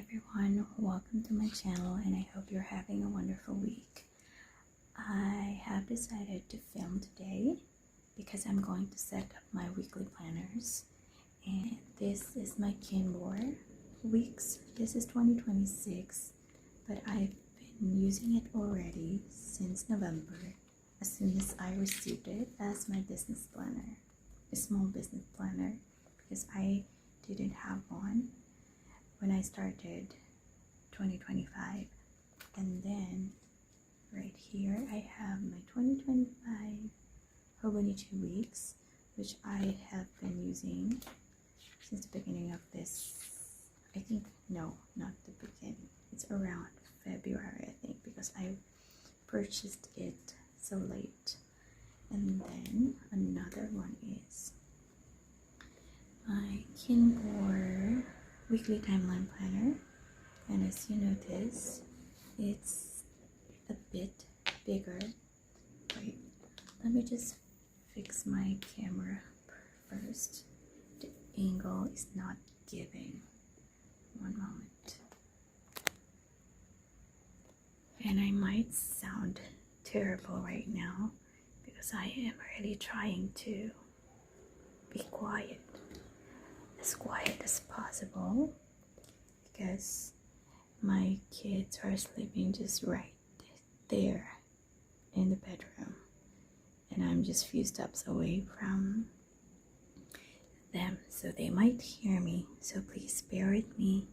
everyone, welcome to my channel and I hope you're having a wonderful week. I have decided to film today because I'm going to set up my weekly planners, and this is my Kinbor Weeks. This is 2026, but I've been using it already since November as soon as I received it as my business planner, a small business planner, because I didn't have one when I started 2025. And then right here I have my 2025 Hobonichi Weeks, which I have been using since the beginning of this. I think, no, not the beginning, it's around February, I think, because I purchased it so late. And then another one is my Kinbor weekly timeline planner, and as you notice, it's a bit bigger. Wait, let me just fix my camera first. The angle is not giving. One moment. And I might sound terrible right now because I am really trying to be quiet as possible, because my kids are sleeping just right there in the bedroom and I'm just a few steps away from them, so they might hear me, so please bear with me.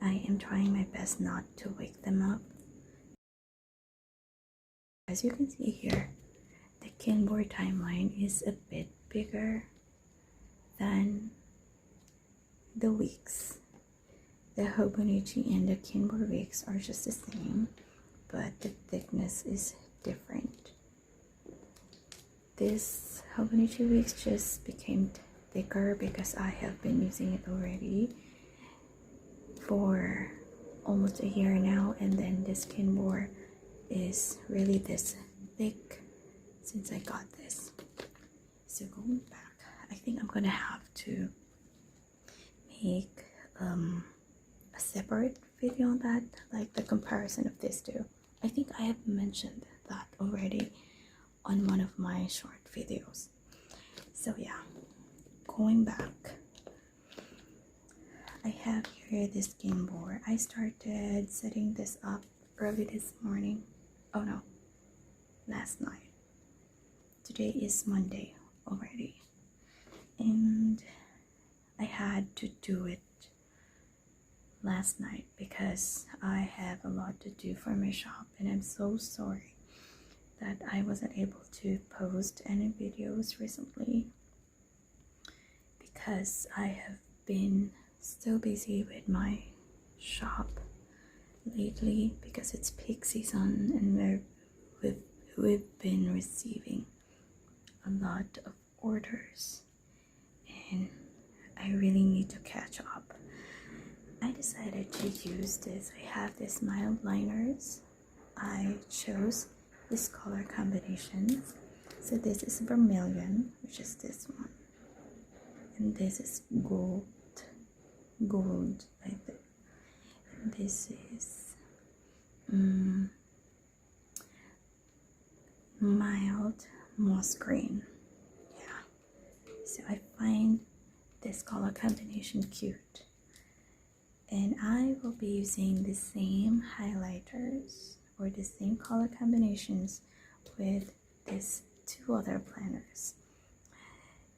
I am trying my best not to wake them up. As you can see here, the Kinbor timeline is a bit bigger than the weeks. The Hobonichi and the Kinbor Weeks are just the same, but the thickness is different. This Hobonichi Weeks just became thicker because I have been using it already for almost a year now, and then this Kinbor is really this thick since I got this. So going back, I think I'm gonna have to make a separate video on that, like the comparison of these two. I think I have mentioned that already on one of my short videos. So yeah, going back, I have here this Kinbor. I started setting this up early this morning. Oh no, last night. Today is Monday already, and I had to do it last night because I have a lot to do for my shop, and I'm so sorry that I wasn't able to post any videos recently because I have been so busy with my shop lately because it's peak season and we've been receiving a lot of orders and I really need to catch up. I decided to use this. I have these mild liners. I chose this color combinations. So this is vermilion, which is this one, and this is gold, I think, and this is mild moss green. Yeah, so I find this color combination cute, and I will be using the same highlighters or the same color combinations with these two other planners.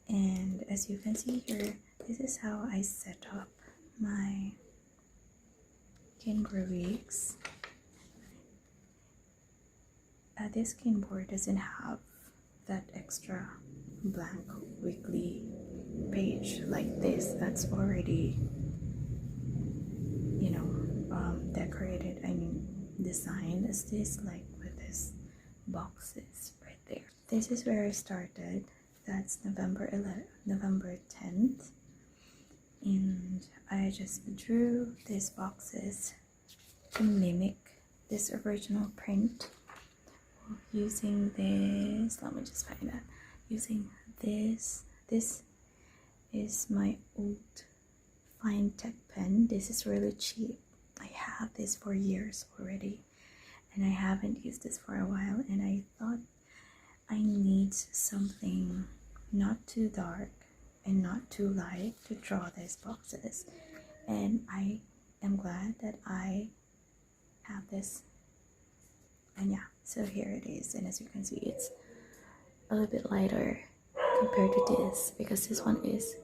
And as you can see here, this is how I set up my Kinbor Weeks. This Kinbor doesn't have that extra blank weekly page like this that's already, you know, decorated, I mean designed as this, like with this boxes right there. This is where I started. That's November 10th, and I just drew these boxes to mimic this original print using this. Let me just find that. Using this is my old fine tech pen. This is really cheap. I have this for years already, and I haven't used this for a while, and I thought I need something not too dark and not too light to draw these boxes, and I am glad that I have this. And yeah, so here it is, and as you can see, it's a little bit lighter compared to this, because this one is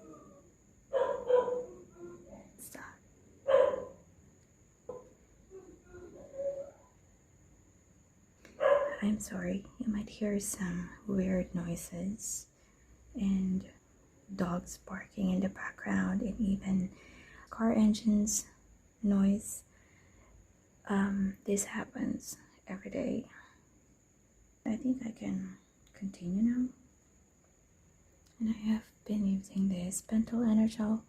I'm sorry, you might hear some weird noises and dogs barking in the background, and even car engines noise. This happens every day. I think I can continue now. And I have been using this Pentel Energel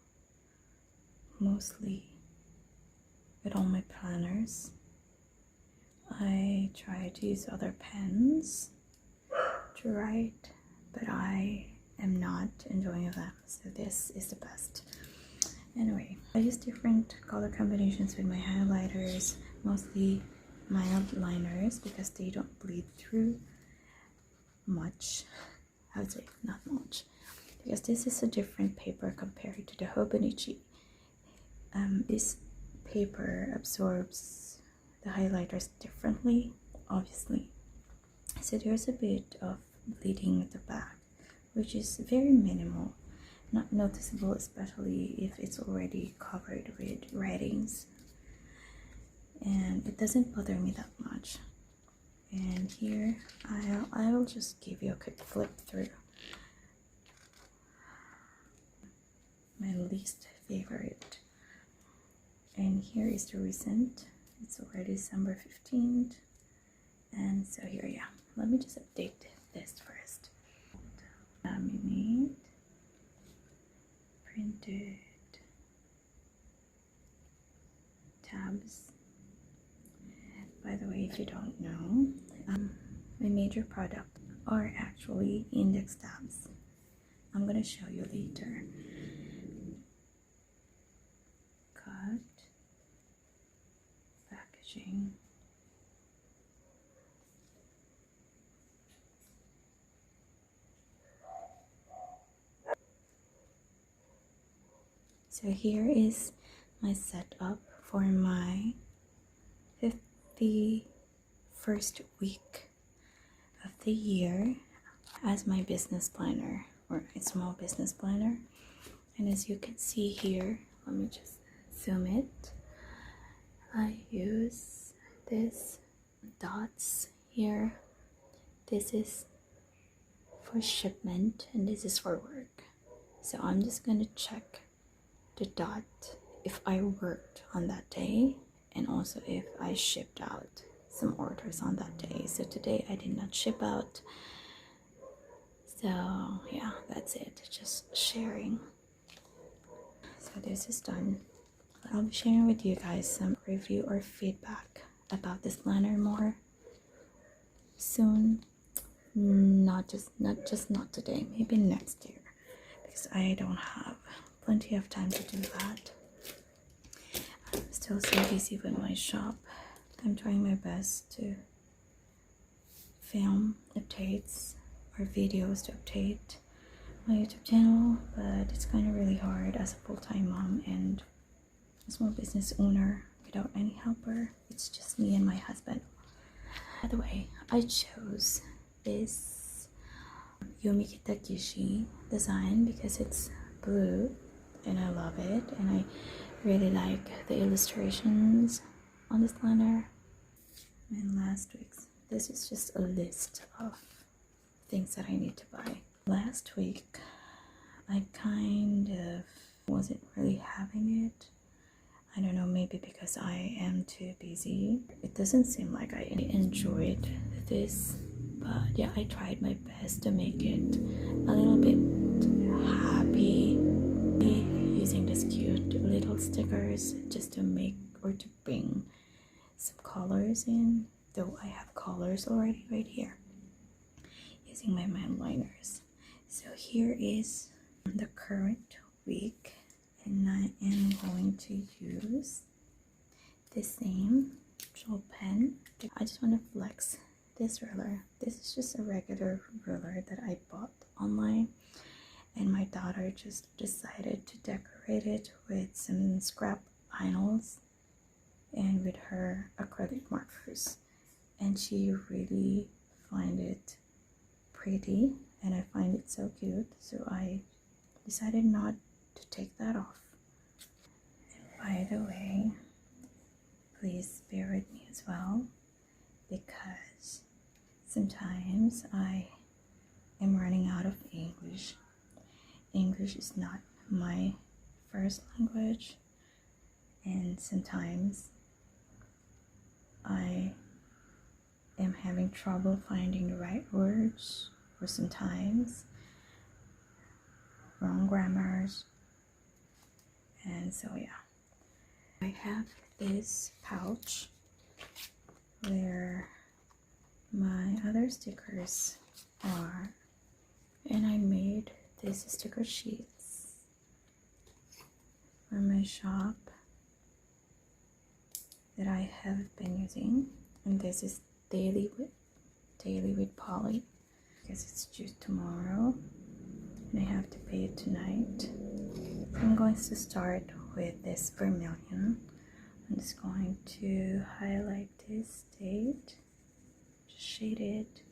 mostly with all my planners. I try to use other pens to write, but I am not enjoying them, so this is the best. Anyway, I use different color combinations with my highlighters, mostly mild liners, because they don't bleed through much. I would say not much, because this is a different paper compared to the Hobonichi. This paper absorbs the highlighters differently, obviously, so there's a bit of bleeding at the back, which is very minimal, not noticeable, especially if it's already covered with writings, and it doesn't bother me that much. And here I'll just give you a quick flip through my least favorite. And here is the recent. It's already December 15th. And so here, yeah, let me just update this first. Laminate, printed tabs. By the way, if you don't know, my major product are actually index tabs. I'm gonna show you later. Cut, packaging, so here is my setup for my 51st week of the year as my business planner, or a small business planner. And as you can see here, let me just zoom it. I use this dots here. This is for shipment and this is for work. So I'm just gonna check the dot if I worked on that day, and also if I shipped out some orders on that day. So today I did not ship out. So yeah, that's it, just sharing. So this is done. I'll be sharing with you guys some review or feedback about this planner more soon. Not today, maybe next year, because I don't have plenty of time to do that. I'm still so busy with my shop. I'm trying my best to film updates or videos to update my YouTube channel, but it's kind of really hard as a full-time mom and a small business owner without any helper. It's just me and my husband. By the way, I chose this Yomikita Kishi design because it's blue and I love it, and I really like the illustrations on this planner. And last week's, this is just a list of things that I need to buy. Last week I kind of wasn't really having it. I don't know, maybe because I am too busy. It doesn't seem like I enjoyed this, but yeah, I tried my best to make it a little bit happy using these cute little stickers just to make or to bring some colors in, though I have colors already right here using my liners. So here is the current week, and I am going to use the same gel pen. I just want to flex this ruler. This is just a regular ruler that I bought online, and my daughter just decided to decorate it with some scrap vinyls and with her acrylic markers, and she really find it pretty, and I find it so cute, so I decided not to take that off. And by the way, please bear with me as well, because sometimes I am running out of English. English is not my first language, and sometimes I am having trouble finding the right words, or sometimes wrong grammars. And so yeah, I have this pouch where my other stickers are, and I made these sticker sheets for my shop that I have been using, and this is daily with Polly, because it's due tomorrow and I have to pay it tonight. I'm going to start with this vermilion. I'm just going to highlight this date, just shade it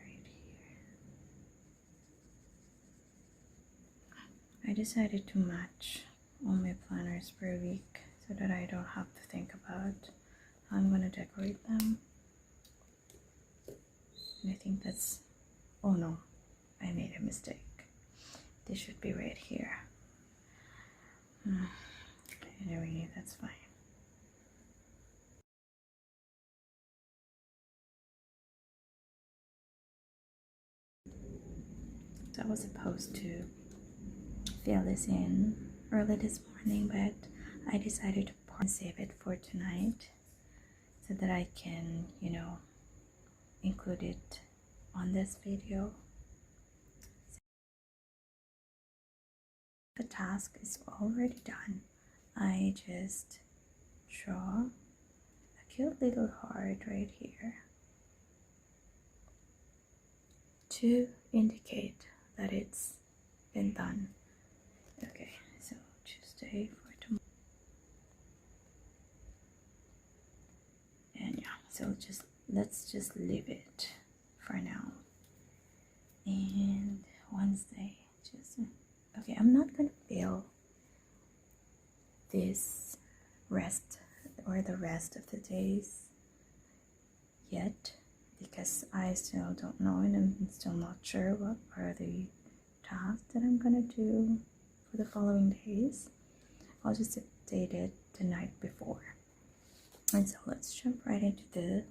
right here. I decided to match all my planners per week so that I don't have to think about how I'm going to decorate them. And I think that's, oh no, I made a mistake. This should be right here. Anyway, that's fine. So I was supposed to fill this in early this morning, but I decided to pour and save it for tonight so that I can, include it on this video. The task is already done. I just draw a cute little heart right here to indicate that it's been done. Okay, so Tuesday for tomorrow. And yeah, so let's just leave it for now. And Wednesday, okay, I'm not gonna fill this rest or the rest of the days yet, because I still don't know, and I'm still not sure what are the tasks that I'm gonna do for the following days. I'll just update it the night before. And so let's jump right into the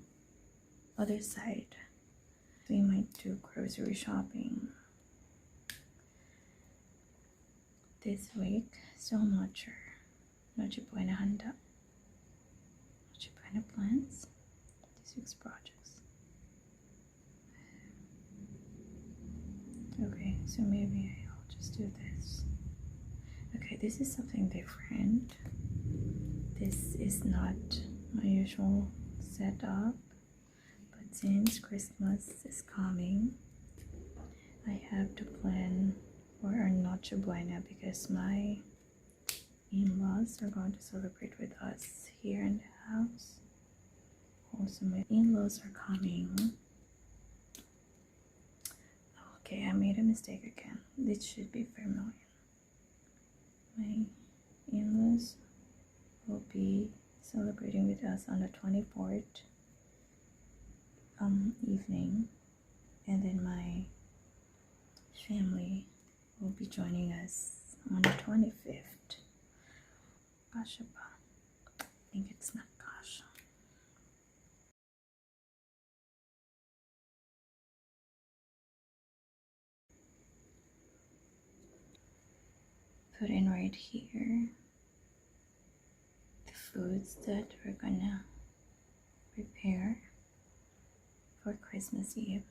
other side. We might do grocery shopping this week, so I'm not sure. Noche Buena handa. Noche Buena plans. This week's projects. Okay, so maybe I'll just do this. Okay, this is something different. This is not my usual setup, but since Christmas is coming, I have to plan for our Noche Buena because my in-laws are going to celebrate with us here in the house. Also, my in-laws are coming. Okay, I made a mistake again. This should be vermilion. My in-laws will be celebrating with us on the 24th evening, and then my family will be joining us on the 25th. Gosh, I think it's not gosh. Put in right here the foods that we're gonna prepare for Christmas Eve.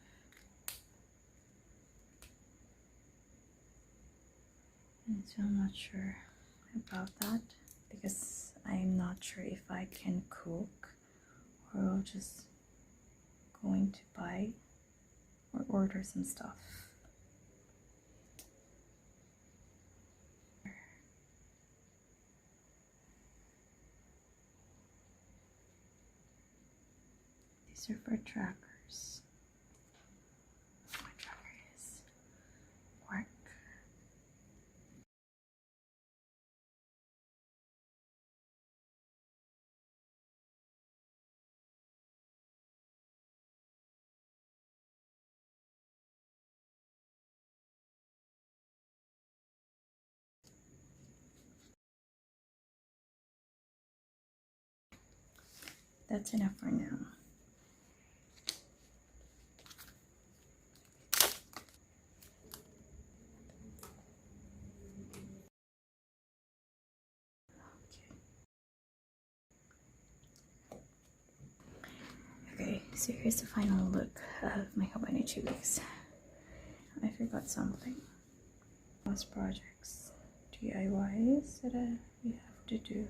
And so I'm not sure about that because I'm not sure if I can cook or I'll just going to buy or order some stuff. These are for trackers. My tracker is work. That's enough for now. Okay, so here's the final look of my Hobonichi Weeks. I forgot something. Last projects, DIYs that we have to do.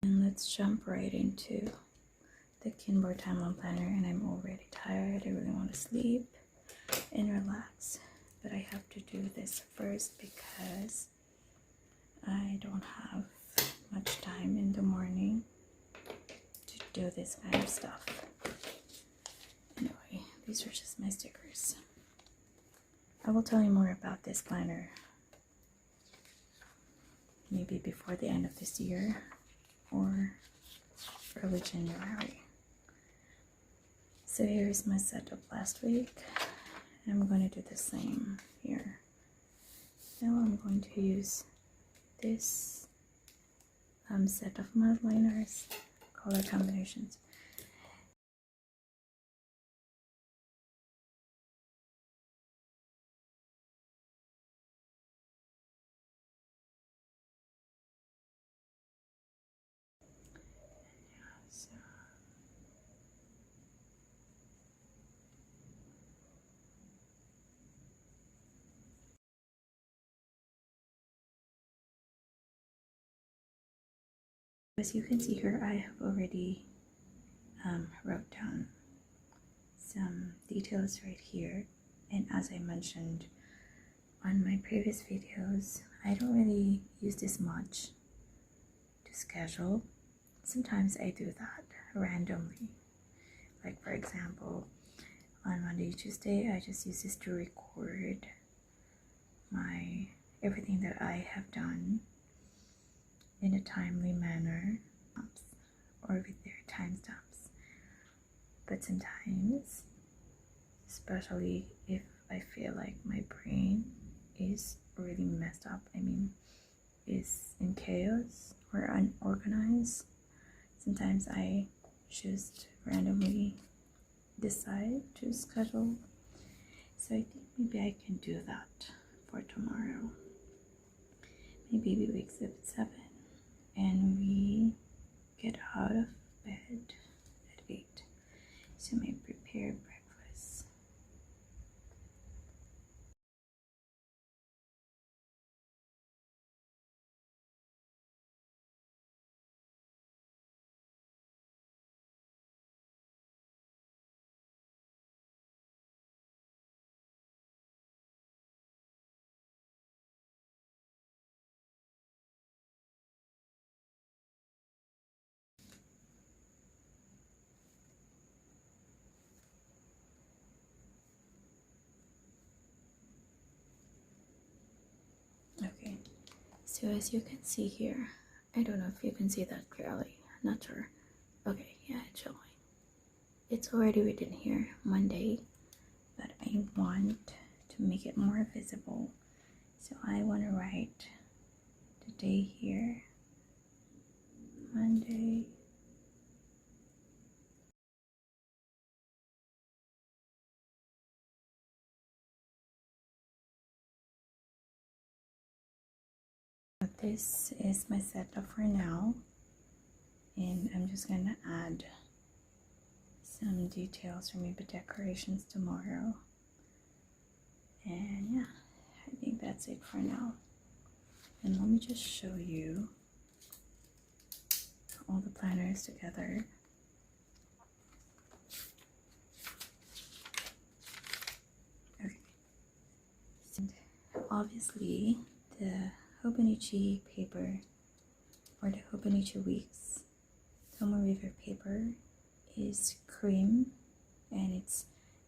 And let's jump right into the Kinbor timeline planner, and I'm already tired. I really want to sleep and relax, but I have to do this first because I don't have much time in the morning to do this kind of stuff. Anyway, these are just my stickers. I will tell you more about this planner maybe before the end of this year or early January. So here's my setup last week. I'm going to do the same here. Now I'm going to use this set of mudliners, color combinations. As you can see here, I have already wrote down some details right here, and as I mentioned on my previous videos, I don't really use this much to schedule. Sometimes I do that randomly, like for example on Monday, Tuesday, I just use this to record everything that I have done in a timely manner or with their timestamps. But sometimes, especially if I feel like my brain is really messed up, is in chaos or unorganized, sometimes I just randomly decide to schedule. So I think maybe I can do that for tomorrow. Maybe we wake up at 7 and we get out of bed at 8. So maybe prepare breakfast. Okay, so as you can see here, I don't know if you can see that clearly, not sure. Okay, yeah, it's showing. It's already written here, Monday, but I want to make it more visible So I want to write the day here, Monday. This is my setup for now, and I'm just gonna add some details or maybe decorations tomorrow. And yeah, I think that's it for now. And let me just show you all the planners together. Okay. And obviously, the Hobonichi paper, or the Hobonichi Weeks Tomo River paper, is cream, and it's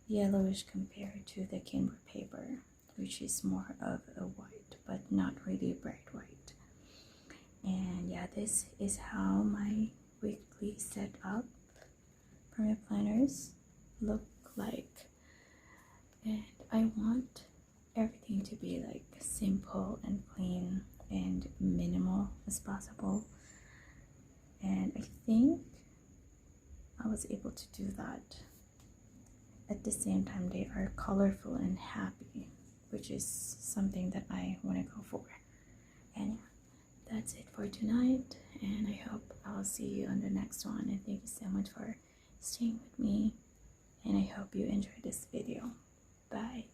yellowish compared to the Kinbor paper, which is more of a white, but not really bright white. And yeah, this is how my weekly setup for my planners look like. And I want everything to be like simple and clean and minimal as possible. And I think I was able to do that. At the same time, they are colorful and happy, which is something that I want to go for. And yeah, that's it for tonight, and I hope I'll see you on the next one. And thank you so much for staying with me, and I hope you enjoyed this video. Bye.